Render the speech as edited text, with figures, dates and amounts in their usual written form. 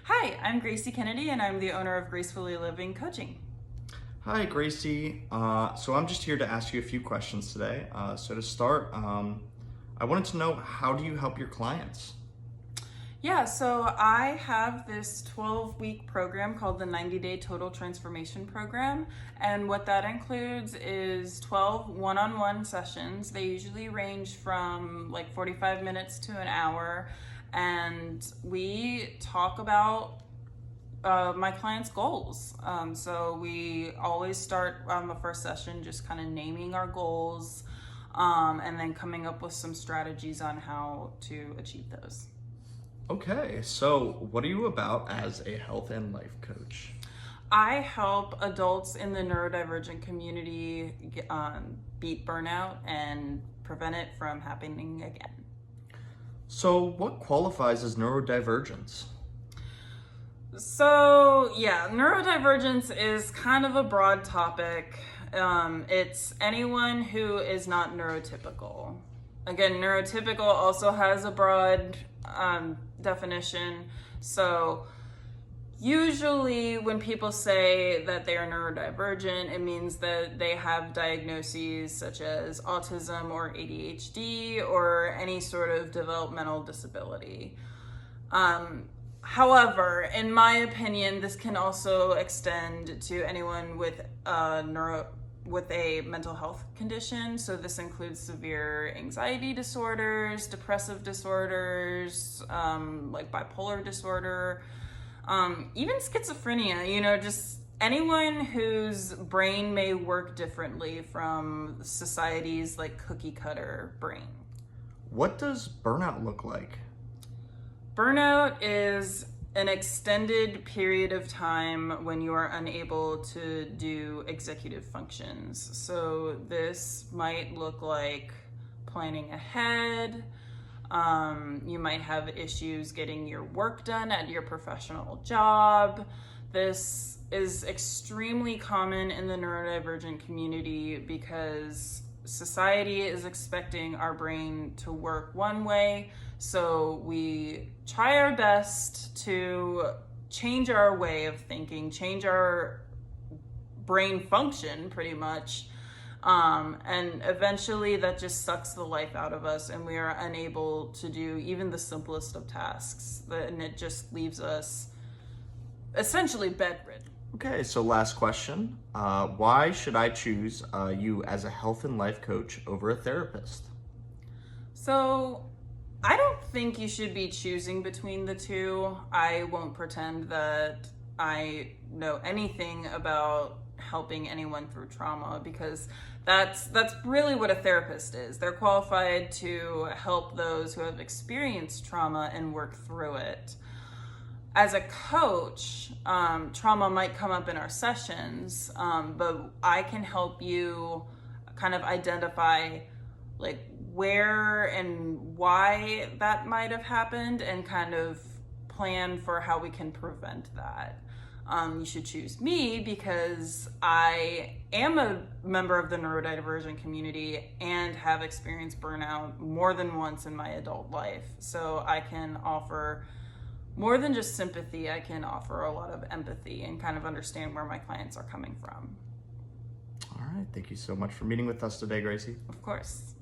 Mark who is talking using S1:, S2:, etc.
S1: Hi, I'm Gracie Kennedy, and I'm the owner of Gracefully Living Coaching.
S2: Hi, Gracie. So I'm just here to ask you a few questions today. So to start, I wanted to know, how do you help your clients?
S1: Yeah, so I have this 12-week program called the 90-Day Total Transformation Program. And what that includes is 12 one-on-one sessions. They usually range from like 45 minutes to an hour. And we talk about my clients' goals. So we always start on the first session just kind of naming our goals, and then coming up with some strategies on how to achieve those.
S2: Okay, so what are you about as a health and life coach?
S1: I help adults in the neurodivergent community beat burnout and prevent it from happening again.
S2: So what qualifies as neurodivergence?
S1: So, yeah, neurodivergence is kind of a broad topic. It's anyone who is not neurotypical. Again, neurotypical also has a broad definition. So, usually when people say that they are neurodivergent, it means that they have diagnoses such as autism or ADHD or any sort of developmental disability. However, in my opinion, this can also extend to anyone with a mental health condition. So this includes severe anxiety disorders, depressive disorders, like bipolar disorder, even schizophrenia, just anyone whose brain may work differently from society's like cookie cutter brain.
S2: What does burnout look like?
S1: Burnout is an extended period of time when you are unable to do executive functions. So this might look like planning ahead. You might have issues getting your work done at your professional job. This is extremely common in the neurodivergent community because society is expecting our brain to work one way. So we try our best to change our way of thinking, change our brain function pretty much. And eventually that just sucks the life out of us and we are unable to do even the simplest of tasks. And it just leaves us essentially bedridden.
S2: Okay, so last question. Why should I choose you as a health and life coach over a therapist?
S1: So I don't think you should be choosing between the two. I won't pretend that I know anything about helping anyone through trauma because that's really what a therapist is. They're qualified to help those who have experienced trauma and work through it. As a coach, trauma might come up in our sessions, but I can help you kind of identify like where and why that might have happened and kind of plan for how we can prevent that. You should choose me because I am a member of the neurodivergent community and have experienced burnout more than once in my adult life. So I can offer more than just sympathy. I can offer a lot of empathy and kind of understand where my clients are coming from.
S2: All right, thank you so much for meeting with us today, Gracie.
S1: Of course.